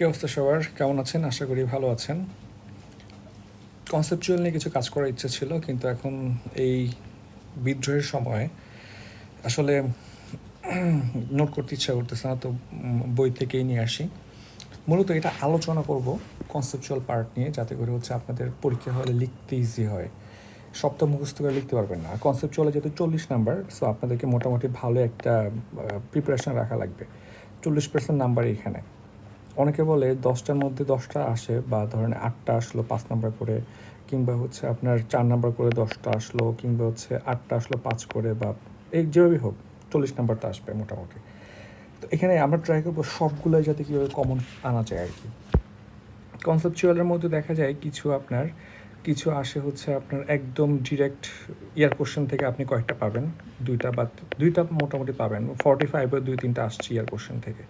কী অবস্থা সবার? কেমন আছেন? আশা করি ভালো আছেন। কনসেপচুয়াল নিয়ে কিছু কাজ করার ইচ্ছা ছিল, কিন্তু এখন এই বিদ্রোহের সময় আসলে নোট করতে ইচ্ছা করতেছে না, তো বই থেকেই নিয়ে আসি। মূলত এটা আলোচনা করব কনসেপচুয়াল পার্ট নিয়ে, যাতে করে হচ্ছে আপনাদের পরীক্ষা হলে লিখতে ইজি হয়। সপ্তাহ মুখস্থ করে লিখতে পারবেন না। আর কনসেপচুয়ালে যেহেতু 40 নাম্বার, সো আপনাদেরকে মোটামুটি ভালো একটা প্রিপারেশন রাখা লাগবে। 40% নাম্বার এখানে। অনেকে বলে 10টার মধ্যে 10টা আসে, বা ধরেন 8টা আসলো 5 নাম্বার করে, কিংবা হচ্ছে আপনার 4 নাম্বার করে 10টা আসলো, কিংবা হচ্ছে 8টা আসলো 5 করে, বা এই যেভাবেই হোক 40 নাম্বার তো আসবে মোটামুটি। তো এখানে আমরা ট্রাই করবো সবগুলোই যাতে কীভাবে কমন আনা যায় আর কি। কনসেপচুয়ালের মধ্যে দেখা যায় কিছু আসে হচ্ছে আপনার একদম ডিরেক্ট ইয়ার কোশ্চেন থেকে আপনি কয়েকটা পাবেন, দুইটা মোটামুটি পাবেন। 45-এর 2-3টা আসছে ইয়ার কোশ্চেন থেকে।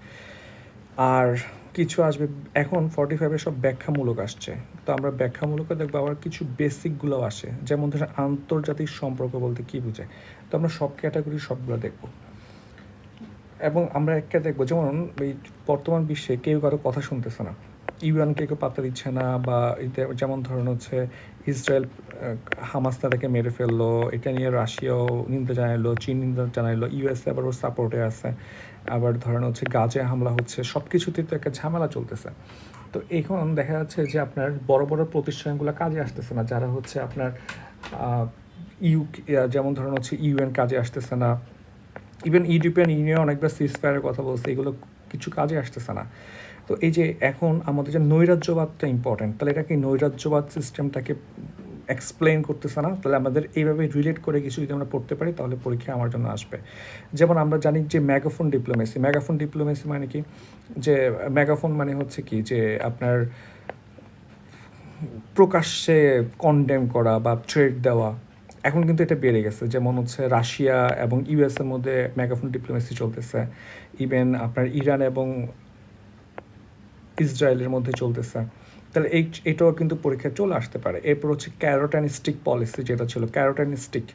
আর কিছু আসবে এখন 45-এ সব ব্যাখ্যামূলক আসছে, তো আমরা ব্যাখ্যামূলকও দেখবো। আবার কিছু বেসিকগুলোও আসে, যেমন ধরেন আন্তর্জাতিক সম্পর্ক বলতে কী বোঝায়, তো আমরা সব ক্যাটাগরি সবগুলো দেখব। এবং আমরা একটা দেখবো, যেমন এই বর্তমান বিশ্বে কেউ কারো কথা শুনতেছে না, ইউএনকে কেউ পাত্তা দিচ্ছে না, বা যেমন ধরুন হচ্ছে ইসরায়েল হামাস তাদেরকে মেরে ফেললো, এটা নিয়ে রাশিয়াও নিন্দা জানাইলো, চীন নিন্দা জানাইলো, ইউএসএ আবার ওর সাপোর্টে আছে। আবার ধরেন হচ্ছে গাজে হামলা হচ্ছে, সব কিছুতেই তো একটা ঝামেলা চলতেছে। তো এখন দেখা যাচ্ছে যে আপনার বড় বড় প্রতিষ্ঠানগুলো কাজে আসতেছে না, যারা হচ্ছে আপনার ইউ যেমন ধরেন হচ্ছে ইউএন কাজে আসতেছে না, ইভেন ইউরোপিয়ান ইউনিয়ন অনেকবার সিজফায়ারের কথা বলছে, এগুলো কিছু কাজে আসতেছে না। তো এই যে এখন আমাদের যে নৈরাজ্যবাদটা ইম্পর্টেন্ট, তাহলে এটা কি নৈরাজ্যবাদ সিস্টেমটাকে এক্সপ্লেন করতেছে না? তাহলে আমাদের এইভাবে রিলেট করে কিছু যদি আমরা পড়তে পারি, তাহলে পরীক্ষা আমার জন্য আসবে। যেমন আমরা জানি যে মেগাফোন ডিপ্লোমেসি মানে কি, যে মেগাফোন মানে হচ্ছে কি, যে আপনার প্রকাশ্যে কনডেম করা বা থ্রেট দেওয়া। এখন কিন্তু এটা বেড়ে গেছে, যেমন হচ্ছে রাশিয়া এবং ইউএসের মধ্যে মেগাফোন ডিপ্লোমেসি চলতেছে, ইভেন আপনার ইরান এবং ইসরায়েলের মধ্যে চলতেছে। তাহলে এটাও কিন্তু পরীক্ষায় চলে আসতে পারে। এরপর হচ্ছে ক্যারট অ্যান্ড স্টিক পলিসি, যেটা ছিল ক্যারট অ্যান্ড স্টিক,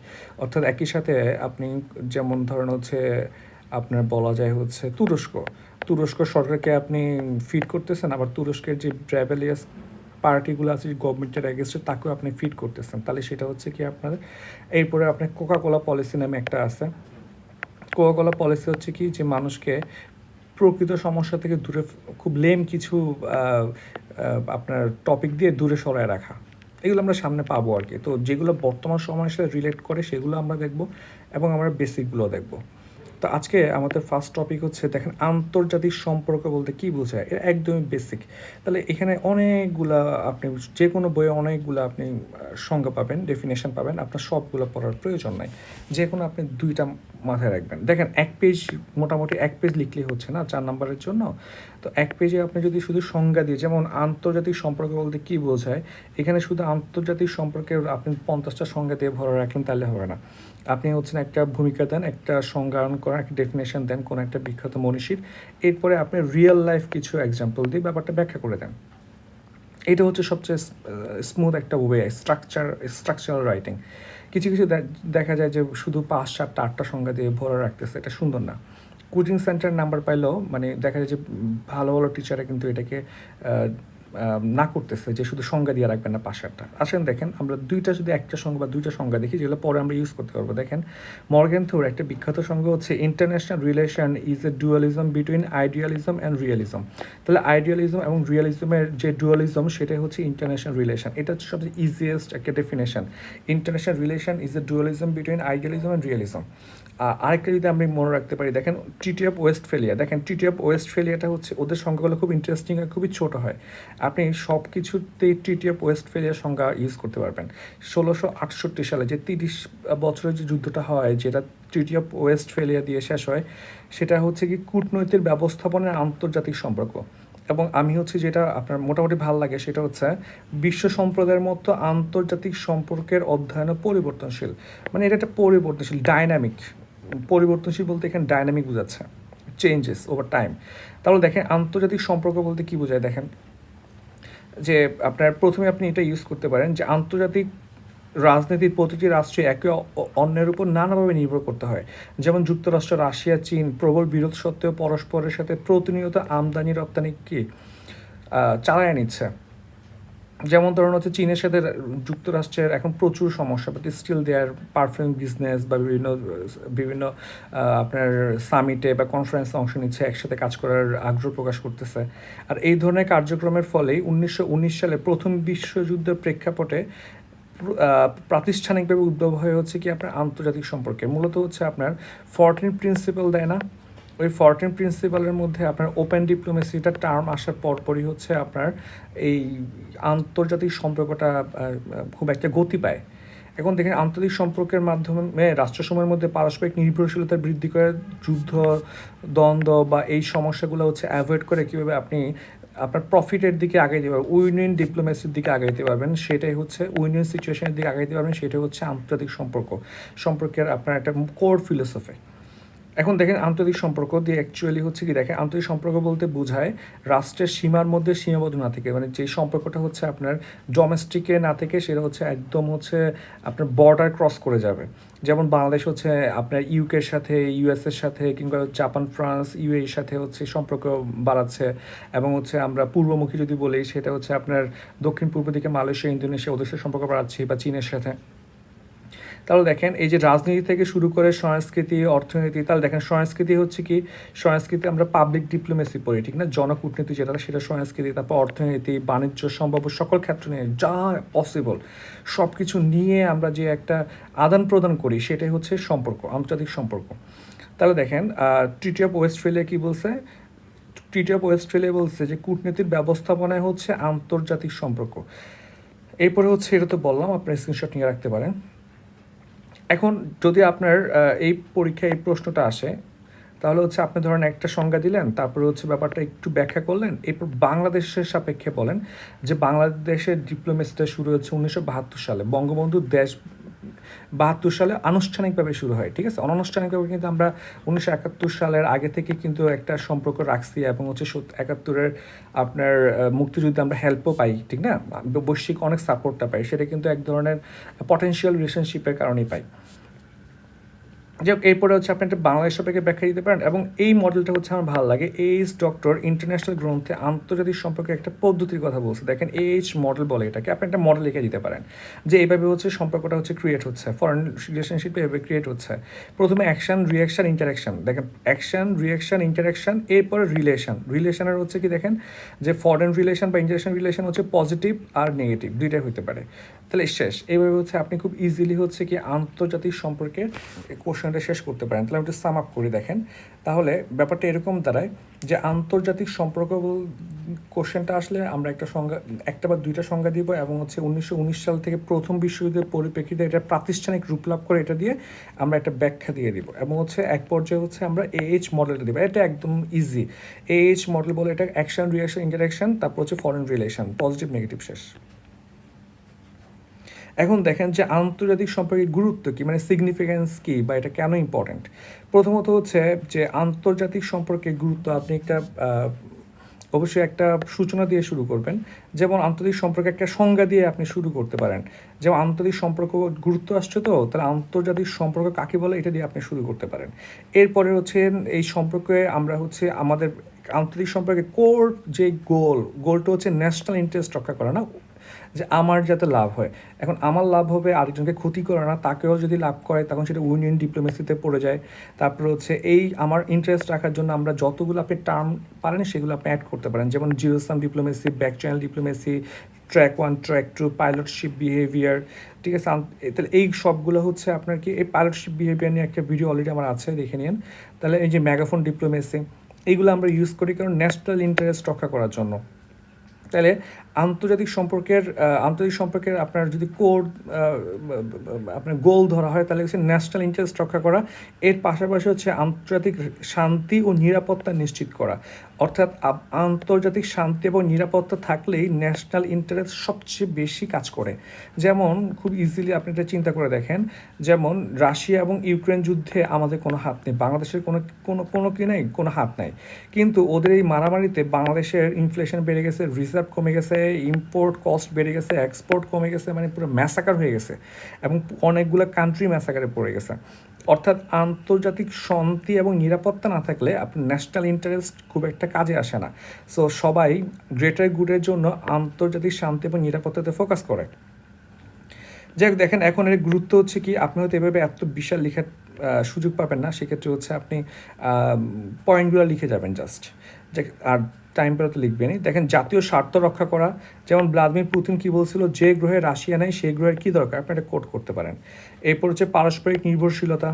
অর্থাৎ একই সাথে আপনি যেমন ধরেন হচ্ছে আপনার বলা যায় হচ্ছে তুরস্ক সরকারকে আপনি ফিড করতেছেন, আবার তুরস্কের যে ব্র্যাভেলিয়াস পার্টিগুলো আছে গভর্নমেন্টের এগেনস্টে, তাকেও আপনি ফিড করতেছেন। তাহলে সেটা হচ্ছে কি আপনার, এরপরে আপনার কোকাকোলা পলিসি নামে একটা আছে। কোকাকোলা পলিসি হচ্ছে কি, যে মানুষকে প্রকৃত সমস্যা থেকে দূরে, খুব লেম কিছু আপনার টপিক দিয়ে দূরে সরায় রাখা। এগুলো আমরা সামনে পাবো আর কি। তো যেগুলো বর্তমান সময়ের সাথে রিলেট করে সেগুলো আমরা দেখব, এবং আমরা বেসিকগুলো দেখব। তো আজকে আমাদের ফার্স্ট টপিক হচ্ছে, দেখেন আন্তর্জাতিক সম্পর্ক বলতে কী বোঝায়, এটা একদমই বেসিক। তাহলে এখানে অনেকগুলা আপনি যে কোনো বইয়ে অনেকগুলো আপনি সংজ্ঞা পাবেন, ডেফিনেশন পাবেন, আপনার সবগুলো পড়ার প্রয়োজন নাই। যে কোনো আপনি দুইটা মাথায় রাখবেন। দেখেন মোটামুটি এক পেজ লিখলেই হচ্ছে না 4 নাম্বারের জন্য। তো এক পেজে আপনি যদি শুধু সংজ্ঞা দিয়ে, যেমন আন্তর্জাতিক সম্পর্ক বলতে কী বোঝায়, এখানে শুধু আন্তর্জাতিক সম্পর্কের আপনি 50টা সংজ্ঞা দিয়ে ভরা রাখলেন তাহলে হবে না। আপনি হচ্ছেন একটা ভূমিকা দেন, একটা সংজ্ঞায়ন করেন, একটা ডেফিনেশন দেন কোনো একটা বিখ্যাত মনীষীর, এরপরে আপনি রিয়েল লাইফ কিছু এক্সাম্পল দিয়ে ব্যাপারটা ব্যাখ্যা করে দেন। এটা হচ্ছে সবচেয়ে স্মুথ একটা ওয়ে, স্ট্রাকচারাল রাইটিং। কিছু দেখা যায় যে শুধু 5, 7, 8টা সংজ্ঞা দিয়ে ভরা রাখতেছে, এটা সুন্দর না। কোচিং সেন্টার নাম্বার পাইলেও মানে দেখা যায় যে ভালো ভালো টিচাররা কিন্তু এটাকে না করতেছে, যে শুধু সংজ্ঞা দিয়ে রাখবেন না 5-7টা। আসেন দেখেন, আমরা যদি একটা সংজ্ঞা বা দুইটা সংজ্ঞা দেখি, যেগুলো পরে আমরা ইউজ করতে পারবো। দেখেন মর্গ্যান থোর একটা বিখ্যাত সংজ্ঞা হচ্ছে, international relation is a dualism between idealism and realism. তাহলে আইডিয়ালিজম এবং রিয়েলিজমের যে ডুয়ালিজম, সেটাই হচ্ছে ইন্টারন্যাশনাল রিলেশন। এটা হচ্ছে সবচেয়ে ইজিয়েস্ট একটা definition. International relation is a dualism between idealism and realism. আরেকটা যদি আমি মনে রাখতে পারি, দেখেন ট্রিটি অফ ওয়েস্টফেলিয়া। দেখেন ট্রিটি অফ ওয়েস্টফেলিয়াটা হচ্ছে, ওদের সংখ্যাগুলো খুব ইন্টারেস্টিং আর খুবই ছোটো হয়। আপনি সব কিছুতেই ট্রিটি অফ ওয়েস্টফেলিয়ার সংজ্ঞা ইউজ করতে পারবেন। 1668 সালে যে 30 বছরের যে যুদ্ধটা হয়, যেটা ট্রিটি অফ ওয়েস্টফেলিয়া দিয়ে শেষ হয়, সেটা হচ্ছে কি কূটনৈতিক ব্যবস্থাপনার আন্তর্জাতিক সম্পর্ক। এবং আমি হচ্ছে যেটা আপনার মোটামুটি ভালো লাগে, সেটা হচ্ছে বিশ্ব সম্প্রদায়ের মতো আন্তর্জাতিক সম্পর্কের অধ্যয়ন পরিবর্তনশীল। মানে এটা একটা পরিবর্তনশীল, ডাইনামিক। পরিবর্তনশীল বলতে এখানে ডাইনামিক বোঝাচ্ছে, চেঞ্জেস ওভার টাইম। তাহলে দেখেন আন্তর্জাতিক সম্পর্ক বলতে কী বোঝায়, দেখেন যে আপনার প্রথমে আপনি এটা ইউজ করতে পারেন যে আন্তর্জাতিক রাজনীতির প্রতিটি রাষ্ট্রে একে অন্যের উপর নানাভাবে নির্ভর করতে হয়। যেমন যুক্তরাষ্ট্র, রাশিয়া, চীন প্রবল বিরোধ সত্ত্বেও পরস্পরের সাথে প্রতিনিয়ত আমদানি রপ্তানি কি চালায় নিচ্ছে। যেমন ধরুন হচ্ছে চীনের সাথে যুক্তরাষ্ট্রের এখন প্রচুর সমস্যা, but still there perfume business বা বিভিন্ন বিভিন্ন আপনার সামিটে বা কনফারেন্সে অংশ নিচ্ছে, একসাথে কাজ করার আগ্রহ প্রকাশ করতেছে। আর এই ধরনের কার্যক্রমের ফলেই 1919 সালে প্রথম বিশ্বযুদ্ধের প্রেক্ষাপটে প্রাতিষ্ঠানিকভাবে উদ্ভব হয়ে হচ্ছে কি আপনার আন্তর্জাতিক সম্পর্কে মূলত হচ্ছে আপনার 14 প্রিন্সিপাল দেয় না, ওই 14 প্রিন্সিপালের মধ্যে আপনার ওপেন ডিপ্লোমেসিটা টার্ম আসার পরপরই হচ্ছে আপনার এই আন্তর্জাতিক সম্পর্কটা খুব একটা গতি পায়। এখন দেখেন আন্তর্জাতিক সম্পর্কের মাধ্যমে রাষ্ট্রসমূহের মধ্যে পারস্পরিক নির্ভরশীলতা বৃদ্ধি করে, যুদ্ধ দ্বন্দ্ব বা এই সমস্যাগুলো হচ্ছে অ্যাভয়েড করে কীভাবে আপনি আপনার প্রফিটের দিকে আগাইতে পারবেন, উইন উইন ডিপ্লোমেসির দিকে আগাইতে পারবেন, সেটাই হচ্ছে উইন উইন সিচুয়েশনের দিকে আগাইতে পারবেন, সেটাই হচ্ছে আন্তর্জাতিক সম্পর্কের আপনার একটা কোর ফিলোসফি। এখন দেখেন আন্তর্জাতিক সম্পর্ক দিয়ে অ্যাকচুয়ালি হচ্ছে কি দেখেন আন্তর্জাতিক সম্পর্ক বলতে বোঝায় রাষ্ট্রের সীমার মধ্যে সীমাবদ্ধ না থেকে, মানে যে সম্পর্কটা হচ্ছে আপনার ডোমেস্টিকে না থেকে সেটা হচ্ছে একদম হচ্ছে আপনার বর্ডার ক্রস করে যাবে। যেমন বাংলাদেশ হচ্ছে আপনার ইউকের সাথে, ইউএসের সাথে, কিংবা জাপান, ফ্রান্স, ইউএর সাথে হচ্ছে সম্পর্ক বাড়াচ্ছে, এবং হচ্ছে আমরা পূর্বমুখী যদি বলি সেটা হচ্ছে আপনার দক্ষিণ পূর্ব দিকে মালয়েশিয়া, ইন্দোনেশিয়া, ওদের সাথে সম্পর্ক বাড়াচ্ছি, বা চীনের সাথে। তাহলে দেখেন এই যে রাজনীতি থেকে শুরু করে সংস্কৃতি, অর্থনীতি, তাহলে দেখেন সংস্কৃতি হচ্ছে কি, সংস্কৃতি আমরা পাবলিক ডিপ্লোমেসি পড়ি, ঠিক না, জনকূটনীতি যেটা সেটা সংস্কৃতি, তারপর অর্থনীতি, বাণিজ্য, সম্ভাব্য সকল ক্ষেত্র নিয়ে যা পসিবল সব কিছু নিয়ে আমরা যে একটা আদান প্রদান করি সেটাই হচ্ছে সম্পর্ক, আন্তর্জাতিক সম্পর্ক। তাহলে দেখেন ট্রিটি অফ ওয়েস্টফেলিয়া কী বলছে, ট্রিটি অফ ওয়েস্টফেলিয়া বলছে যে কূটনীতির ব্যবস্থাপনায় হচ্ছে আন্তর্জাতিক সম্পর্ক। এরপরে হচ্ছে এটা তো বললাম, আপনার স্ক্রিনশট নিয়ে রাখতে পারেন। এখন যদি আপনার এই পরীক্ষায় এই প্রশ্নটা আসে, তাহলে হচ্ছে আপনি ধরেন একটা সংজ্ঞা দিলেন, তারপরে হচ্ছে ব্যাপারটা একটু ব্যাখ্যা করলেন, এরপর বাংলাদেশের সাপেক্ষে বলেন যে বাংলাদেশের ডিপ্লোমেসিটা শুরু হচ্ছে 1972 সালে, বঙ্গবন্ধুর দেশ 72 সালে আনুষ্ঠানিকভাবে শুরু হয়, ঠিক আছে। অনানুষ্ঠানিকভাবে কিন্তু আমরা 1971 সালের আগে থেকে কিন্তু একটা সম্পর্ক রাখছি, এবং হচ্ছে 71-এর আপনার মুক্তিযুদ্ধে আমরা হেল্পও পাই, ঠিক না, বৈশ্বিক অনেক সাপোর্টটা পাই, সেটা কিন্তু এক ধরনের পটেনশিয়াল রিলেশনশিপের কারণেই পাই। যাই হোক, এরপরে হচ্ছে আপনি একটা বাংলাদেশ সাপেক্ষে ব্যাখ্যা দিতে পারেন, এবং এই মডেলটা হচ্ছে আমার ভালো লাগে। এইচ ডক্টর ইন্টারন্যাশনাল গ্রন্থে আন্তর্জাতিক সম্পর্কে একটা পদ্ধতির কথা বলছে, দেখেন এইচ মডেল বলে এটাকে, আপনি একটা মডেল লিখে দিতে পারেন যে এইভাবে হচ্ছে সম্পর্কটা হচ্ছে ক্রিয়েট হচ্ছে, ফরেন রিলেশনশিপে এভাবে ক্রিয়েট হচ্ছে। প্রথমে অ্যাকশন, রিয়াকশন, ইন্টারাকশন, দেখেন অ্যাকশন, রিয়াকশন, ইন্টারাকশন, এরপরে রিলেশনের হচ্ছে কি দেখেন যে ফরেন রিলেশন বা ইন্টারন্যাশনাল রিলেশন হচ্ছে পজিটিভ আর নেগেটিভ দুইটাই হতে পারে। তাহলে শেষ, এইভাবে হচ্ছে আপনি খুব ইজিলি হচ্ছে কি আন্তর্জাতিক সম্পর্কের কোশ্চেনটা শেষ করতে পারেন। তাহলে আমি একটু সাম আপ করি, দেখেন তাহলে ব্যাপারটা এরকম দাঁড়ায় যে আন্তর্জাতিক সম্পর্ক কোশ্চেনটা আসলে আমরা একটা বা দুইটা সংজ্ঞা দিব, এবং হচ্ছে 1919 সাল থেকে প্রথম বিশ্বযুদ্ধের পরিপ্রেক্ষিতে এটা প্রাতিষ্ঠানিক রূপ লাভ করে, এটা দিয়ে আমরা একটা ব্যাখ্যা দিয়ে দিব, এবং হচ্ছে এক পর্যায়ে হচ্ছে আমরা এইচ মডেলটা দিব, এটা একদম ইজি। এইচ মডেল বলে এটা অ্যাকশন, রিয়াকশন, ইন্টারাকশন, তারপর হচ্ছে ফরেন রিলেশন, পজিটিভ নেগেটিভ, শেষ। এখন দেখেন যে আন্তর্জাতিক সম্পর্কের গুরুত্ব কী, মানে সিগনিফিক্যান্স কী, বা এটা কেন ইম্পর্ট্যান্ট। প্রথমত হচ্ছে যে আন্তর্জাতিক সম্পর্কের গুরুত্ব, আপনি একটা অবশ্যই একটা সূচনা দিয়ে শুরু করবেন, যেমন আন্তর্জাতিক সম্পর্কে একটা সংজ্ঞা দিয়ে আপনি শুরু করতে পারেন, যেমন আন্তর্জাতিক সম্পর্ক গুরুত্ব আসছে, তো তাহলে আন্তর্জাতিক সম্পর্ক কাকে বলে এটা দিয়ে আপনি শুরু করতে পারেন। এরপরে হচ্ছে এই সম্পর্কে আমরা হচ্ছে আমাদের আন্তর্জাতিক সম্পর্কে কোর যে গোলটা হচ্ছে ন্যাশনাল ইন্টারেস্ট রক্ষা করা না, যে আমার যাতে লাভ হয়। এখন আমার লাভ হবে, আরেকজনকে ক্ষতি করে না, তাকেও যদি লাভ করে তখন সেটা উইন উইন ডিপ্লোমেসিতে পড়ে যায়। তারপরে হচ্ছে এই আমার ইন্টারেস্ট রাখার জন্য আমরা যতগুলো আপনি টার্ম পারেন সেগুলো আপনি অ্যাড করতে পারেন, যেমন zero sum diplomacy, back channel diplomacy, track 1, track 2, pilotship behaviour, ঠিক আছে। তাহলে এই সবগুলো হচ্ছে আপনার কি, এই পাইলটশিপ বিহেভিয়ার নিয়ে একটা ভিডিও অলরেডি আমার আছে, দেখে নিন। তাহলে এই যে মেগাফোন ডিপ্লোমেসি, এইগুলো আমরা ইউজ করি কারণ ন্যাশনাল ইন্টারেস্ট রক্ষা করার জন্য। তাহলে আন্তর্জাতিক সম্পর্কের আপনার যদি আপনার গোল ধরা হয়, তাহলে হচ্ছে ন্যাশনাল ইন্টারেস্ট রক্ষা করা, এর পাশাপাশি হচ্ছে আন্তর্জাতিক শান্তি ও নিরাপত্তা নিশ্চিত করা। অর্থাৎ আন্তর্জাতিক শান্তি এবং নিরাপত্তা থাকলেই ন্যাশনাল ইন্টারেস্ট সবচেয়ে বেশি কাজ করে। যেমন খুব ইজিলি আপনি এটা চিন্তা করে দেখেন, যেমন রাশিয়া এবং ইউক্রেন যুদ্ধে আমাদের কোনো হাত নেই, বাংলাদেশের কোনো কি নেই, কোনো হাত নাই, কিন্তু ওদের এই মারামারিতে বাংলাদেশের ইনফ্লেশন বেড়ে গেছে, রিজার্ভ কমে গেছে, ইম্পোর্ট কস্ট বেড়ে গেছে, এক্সপোর্ট কমে গেছে, মানে পুরো ম্যাসাকার হয়ে গেছে, এবং অনেকগুলো কান্ট্রি ম্যাসাকারে পড়ে গেছে। অর্থাৎ আন্তর্জাতিক শান্তি এবং নিরাপত্তা না থাকলে আপনার ন্যাশনাল ইন্টারেস্ট খুব একটা কাজে আসে না। সো সবাই গ্রেটার গুডের জন্য আন্তর্জাতিক শান্তি এবং নিরাপত্তাতে ফোকাস করে। যাই হোক, দেখেন এখন এর গুরুত্ব হচ্ছে কি, আপনি হয়তো এভাবে এত বিশাল লেখার সুযোগ পাবেন না, সেক্ষেত্রে হচ্ছে আপনি পয়েন্টগুলো লিখে যাবেন জাস্ট, যে আর টাইম পেলে তো লিখবেনই। দেখেন জাতীয় স্বার্থ রক্ষা করা, যেমন ভ্লাদিমির পুতিন কি বলছিল, যে গ্রহে রাশিয়া নেই সেই গ্রহের কী দরকার, আপনি এটা কোট করতে পারেন। এরপর হচ্ছে পারস্পরিক নির্ভরশীলতা।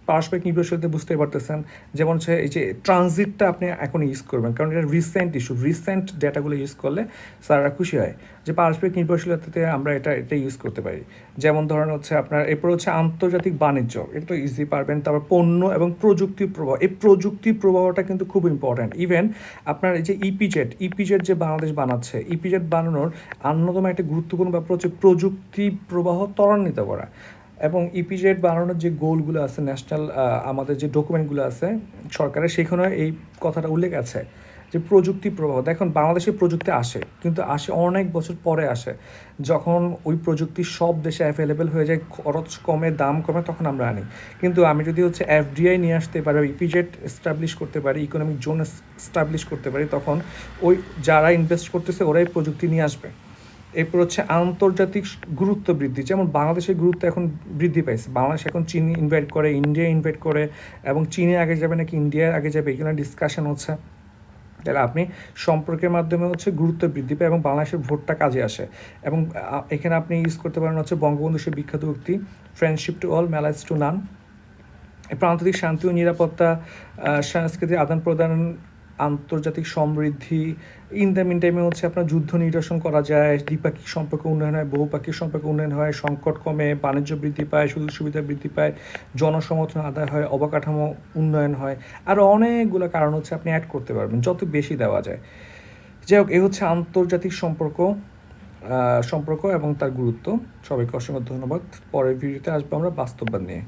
পারস্পরিক নির্ভরশীলতা বুঝতে পারতেছেন, যেমন হচ্ছে এই যে ট্রানজিটটা আপনি এখন ইউজ করবেন, কারণ এটা রিসেন্ট ইস্যু, রিসেন্ট ডেটাগুলো ইউজ করলে স্যাররা খুশি হয় যে পারস্পরিক নির্ভরশীলতাতে আমরা এটা ইউজ করতে পারি। যেমন ধরেন হচ্ছে আপনার এরপর হচ্ছে আন্তর্জাতিক বাণিজ্য, এটা তো ইজি পারবেন। তারপর পণ্য এবং প্রযুক্তির প্রভাব, এই প্রযুক্তির প্রভাবটা কিন্তু খুব ইম্পর্ট্যান্ট। ইভেন আপনার এই যে ইপিজেড যে বাংলাদেশ বানাচ্ছে, ইপিজেড বানানোর অন্যতম একটা গুরুত্বপূর্ণ ব্যাপার হচ্ছে প্রযুক্তি প্রবাহ ত্বরান্বিত করা। এবং ইপিজেড বানানোর যে গোলগুলো আছে, ন্যাশনাল আমাদের যে ডকুমেন্টগুলো আছে সরকারের, সেখানে এই কথাটা উল্লেখ আছে যে প্রযুক্তি প্রবাহ। দেখুন বাংলাদেশে প্রযুক্তি আসে, কিন্তু আসে অনেক বছর পরে আসে, যখন ওই প্রযুক্তি সব দেশে অ্যাভেলেবেল হয়ে যায়, খরচ কমে, দাম কমে, তখন আমরা আনি। কিন্তু আমি যদি হচ্ছে এফডিআই নিয়ে আসতে পারি, ইপিজেড এস্টাবলিশ করতে পারি, ইকোনমিক জোন এস্টাবলিশ করতে পারি, তখন ওই যারা ইনভেস্ট করতেছে ওরাই প্রযুক্তি নিয়ে আসবে। এরপর হচ্ছে আন্তর্জাতিক গুরুত্ব বৃদ্ধি, যেমন বাংলাদেশের গুরুত্ব এখন বৃদ্ধি পাইছে। বাংলাদেশ এখন চীন ইনভাইট করে, ইন্ডিয়া ইনভাইট করে, এবং চীনে আগে যাবে নাকি ইন্ডিয়ার আগে যাবে, এগুলো ডিসকাশন হচ্ছে। তাহলে আপনি সম্পর্কের মাধ্যমে হচ্ছে গুরুত্ব বৃদ্ধি পায় এবং বাংলাদেশের ভোটটা কাজে আসে। এবং এখানে আপনি ইউজ করতে পারেন হচ্ছে বঙ্গবন্ধু সে বিখ্যাত উক্তি, friendship to all, malice to none. প্রান্তিক শান্তি ও নিরাপত্তা, সাংস্কৃতিক আদান প্রদান, আন্তর্জাতিক সমৃদ্ধি। ইন দ্য মিন টাইমে হচ্ছে আপনার যুদ্ধ নিরসন করা যায়, দ্বিপাক্ষিক সম্পর্ক উন্নয়ন হয়, বহুপাক্ষিক সম্পর্ক উন্নয়ন হয়, সংকট কমে, বাণিজ্য বৃদ্ধি পায়, সুযোগ সুবিধা বৃদ্ধি পায়, জনসমর্থন আদায় হয়, অবকাঠামো উন্নয়ন হয়। আরও অনেকগুলো কারণ হচ্ছে আপনি অ্যাড করতে পারবেন যত বেশি দেওয়া যায়। যাই হোক, এই হচ্ছে আন্তর্জাতিক সম্পর্ক এবং তার গুরুত্ব। সবাইকে অসংখ্য ধন্যবাদ। পরের ভিডিওতে আসবো আমরা বাস্তববাদ নিয়ে।